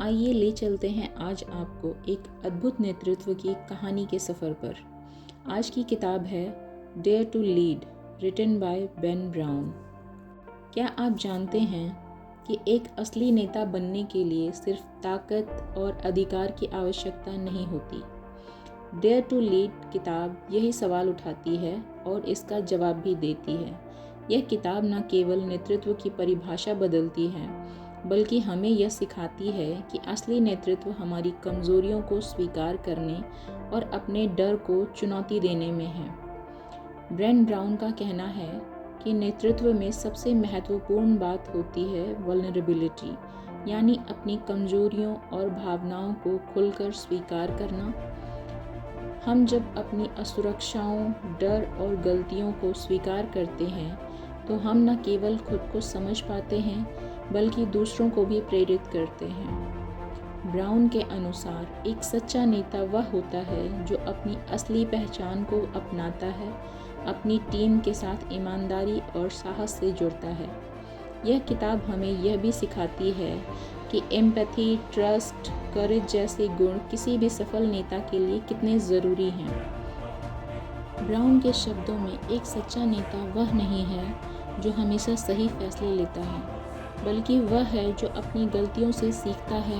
आइए ले चलते हैं आज आपको एक अद्भुत नेतृत्व की कहानी के सफ़र पर। आज की किताब है dare to lead, written by Ben Brown. क्या आप जानते हैं कि एक असली नेता बनने के लिए सिर्फ ताकत और अधिकार की आवश्यकता नहीं होती। डेयर टू लीड किताब यही सवाल उठाती है और इसका जवाब भी देती है। यह किताब न केवल नेतृत्व की परिभाषा बदलती है, बल्कि हमें यह सिखाती है कि असली नेतृत्व हमारी कमज़ोरियों को स्वीकार करने और अपने डर को चुनौती देने में है। ब्रेन ब्राउन का कहना है कि नेतृत्व में सबसे महत्वपूर्ण बात होती है वल्नरेबिलिटी, यानी अपनी कमज़ोरियों और भावनाओं को खुलकर स्वीकार करना। हम जब अपनी असुरक्षाओं, डर और गलतियों को स्वीकार करते हैं तो हम न केवल खुद को समझ पाते हैं, बल्कि दूसरों को भी प्रेरित करते हैं। ब्राउन के अनुसार एक सच्चा नेता वह होता है जो अपनी असली पहचान को अपनाता है, अपनी टीम के साथ ईमानदारी और साहस से जुड़ता है। यह किताब हमें यह भी सिखाती है कि एम्पैथी, ट्रस्ट, करेज जैसे गुण किसी भी सफल नेता के लिए कितने ज़रूरी हैं। ब्राउन के शब्दों में एक सच्चा नेता वह नहीं है जो हमेशा सही फैसले लेता है, बल्कि वह है जो अपनी गलतियों से सीखता है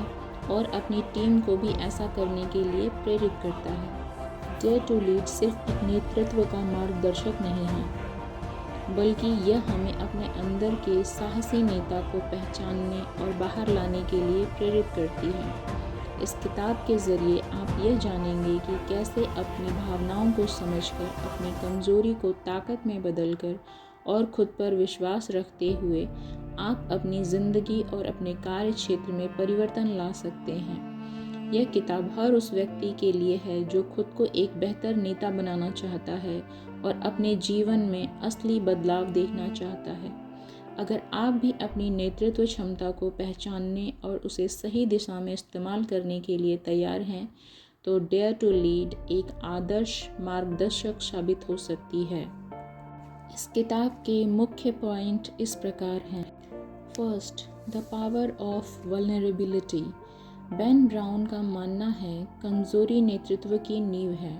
और अपनी टीम को भी ऐसा करने के लिए प्रेरित करता है। डेयर टू लीड सिर्फ एक नेतृत्व का मार्गदर्शक नहीं है, बल्कि यह हमें अपने अंदर के साहसी नेता को पहचानने और बाहर लाने के लिए प्रेरित करती है। इस किताब के ज़रिए आप यह जानेंगे कि कैसे अपनी भावनाओं को समझकर, अपनी कमज़ोरी को ताकत में बदलकर और खुद पर विश्वास रखते हुए आप अपनी ज़िंदगी और अपने कार्य क्षेत्र में परिवर्तन ला सकते हैं। यह किताब हर उस व्यक्ति के लिए है जो खुद को एक बेहतर नेता बनाना चाहता है और अपने जीवन में असली बदलाव देखना चाहता है। अगर आप भी अपनी नेतृत्व क्षमता को पहचानने और उसे सही दिशा में इस्तेमाल करने के लिए तैयार हैं, तो डेयर टू लीड एक आदर्श मार्गदर्शक साबित हो सकती है। इस किताब के मुख्य पॉइंट इस प्रकार हैं। First, the power of vulnerability. Ben brown का मानना है कमज़ोरी नेतृत्व की नींव है।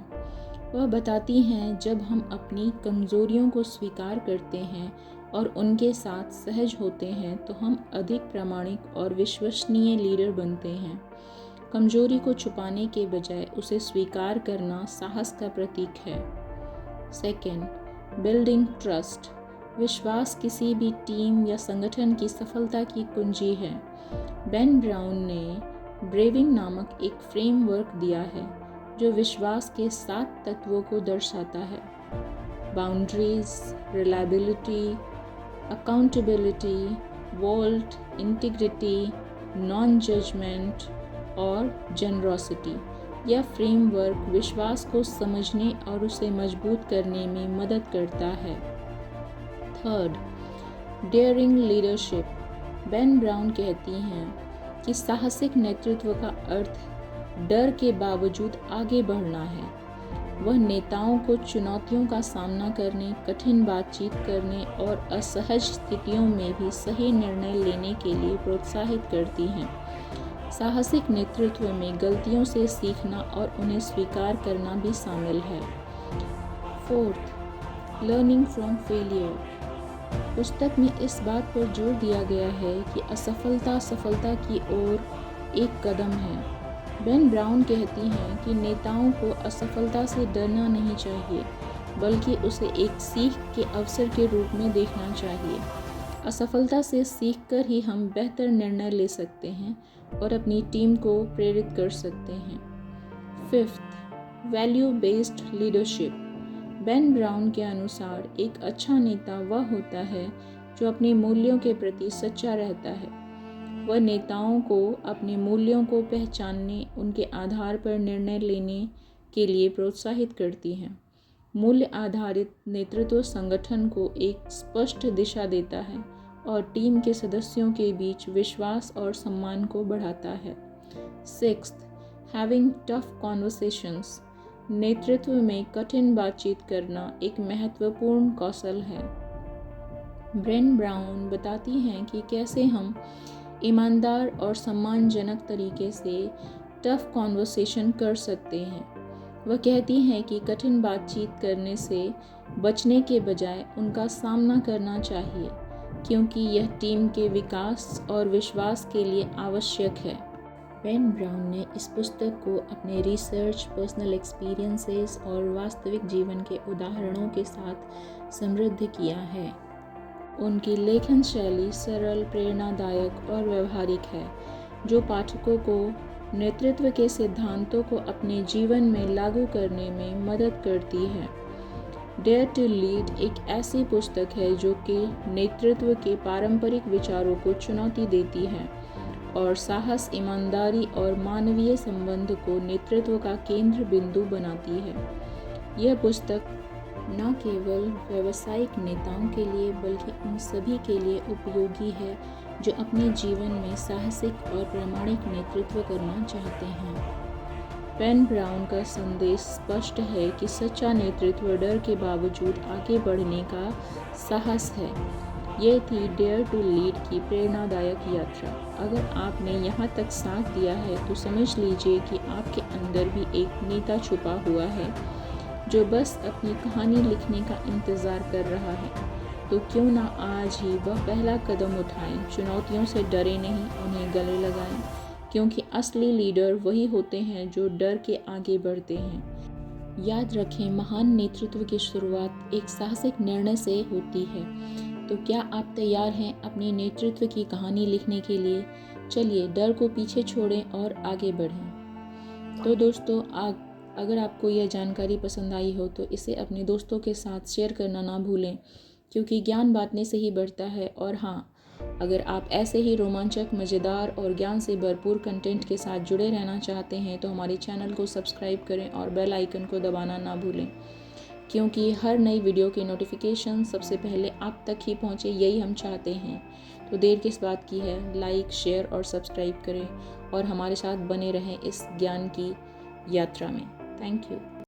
वह बताती हैं जब हम अपनी कमज़ोरियों को स्वीकार करते हैं और उनके साथ सहज होते हैं तो हम अधिक प्रामाणिक और विश्वसनीय लीडर बनते हैं। कमज़ोरी को छुपाने के बजाय उसे स्वीकार करना साहस का प्रतीक है। Second, building trust. विश्वास किसी भी टीम या संगठन की सफलता की कुंजी है। बेन ब्राउन ने ब्रेविंग नामक एक फ्रेमवर्क दिया है जो विश्वास के 7 तत्वों को दर्शाता है। Boundaries, reliability, accountability, vault, integrity, non judgement और जनरोसिटी। यह फ्रेमवर्क विश्वास को समझने और उसे मजबूत करने में मदद करता है। Third, daring leadership. Ben Brown कहती हैं कि साहसिक नेतृत्व का अर्थ डर के बावजूद आगे बढ़ना है। वह नेताओं को चुनौतियों का सामना करने, कठिन बातचीत करने और असहज स्थितियों में भी सही निर्णय लेने के लिए प्रोत्साहित करती हैं। साहसिक नेतृत्व में गलतियों से सीखना और उन्हें स्वीकार करना भी शामिल है। Fourth, learning from failure. पुस्तक में इस बात पर जोर दिया गया है कि असफलता सफलता की ओर एक कदम है। बेन ब्राउन कहती हैं कि नेताओं को असफलता से डरना नहीं चाहिए, बल्कि उसे एक सीख के अवसर के रूप में देखना चाहिए। असफलता से सीखकर ही हम बेहतर निर्णय ले सकते हैं और अपनी टीम को प्रेरित कर सकते हैं। Fifth, value based leadership. Ben brown के अनुसार एक अच्छा नेता वह होता है जो अपने मूल्यों के प्रति सच्चा रहता है। वह नेताओं को अपने मूल्यों को पहचानने, उनके आधार पर निर्णय लेने के लिए प्रोत्साहित करती हैं। मूल्य आधारित नेतृत्व संगठन को एक स्पष्ट दिशा देता है और टीम के सदस्यों के बीच विश्वास और सम्मान को बढ़ाता है। Sixth, having tough conversations. नेतृत्व में कठिन बातचीत करना एक महत्वपूर्ण कौशल है। ब्रेन ब्राउन बताती हैं कि कैसे हम ईमानदार और सम्मानजनक तरीके से टफ कॉन्वर्सेशन कर सकते हैं। वह कहती हैं कि कठिन बातचीत करने से बचने के बजाय उनका सामना करना चाहिए, क्योंकि यह टीम के विकास और विश्वास के लिए आवश्यक है। बेन ब्राउन ने इस पुस्तक को अपने रिसर्च, पर्सनल एक्सपीरियंसेस और वास्तविक जीवन के उदाहरणों के साथ समृद्ध किया है। उनकी लेखन शैली सरल, प्रेरणादायक और व्यवहारिक है, जो पाठकों को नेतृत्व के सिद्धांतों को अपने जीवन में लागू करने में मदद करती है। डेयर टू लीड एक ऐसी पुस्तक है जो कि नेतृत्व के पारंपरिक विचारों को चुनौती देती है और साहस, ईमानदारी और मानवीय संबंध को नेतृत्व का केंद्र बिंदु बनाती है। यह पुस्तक न केवल व्यावसायिक नेताओं के लिए बल्कि उन सभी के लिए उपयोगी है जो अपने जीवन में साहसिक और प्रामाणिक नेतृत्व करना चाहते हैं। बेन ब्राउन का संदेश स्पष्ट है कि सच्चा नेतृत्व डर के बावजूद आगे बढ़ने का साहस है। यह थी डेयर टू लीड की प्रेरणादायक यात्रा। अगर आपने यहाँ तक साथ दिया है तो समझ लीजिए कि आपके अंदर भी एक नेता छुपा हुआ है जो बस अपनी कहानी लिखने का इंतज़ार कर रहा है। तो क्यों ना आज ही वह पहला कदम उठाएं, चुनौतियों से डरे नहीं, उन्हें गले लगाएं, क्योंकि असली लीडर वही होते हैं जो डर के आगे बढ़ते हैं। याद रखें, महान नेतृत्व की शुरुआत एक साहसिक निर्णय से होती है। तो क्या आप तैयार हैं अपने नेतृत्व की कहानी लिखने के लिए? चलिए डर को पीछे छोड़ें और आगे बढ़ें। तो दोस्तों, अगर आपको यह जानकारी पसंद आई हो तो इसे अपने दोस्तों के साथ शेयर करना ना भूलें, क्योंकि ज्ञान बांटने से ही बढ़ता है। और हाँ, अगर आप ऐसे ही रोमांचक, मज़ेदार और ज्ञान से भरपूर कंटेंट के साथ जुड़े रहना चाहते हैं तो हमारे चैनल को सब्सक्राइब करें और बेल आइकन को दबाना ना भूलें, क्योंकि हर नई वीडियो के नोटिफिकेशन सबसे पहले आप तक ही पहुंचे, यही हम चाहते हैं। तो देर किस बात की है, लाइक, शेयर और सब्सक्राइब करें और हमारे साथ बने रहें इस ज्ञान की यात्रा में। Thank you.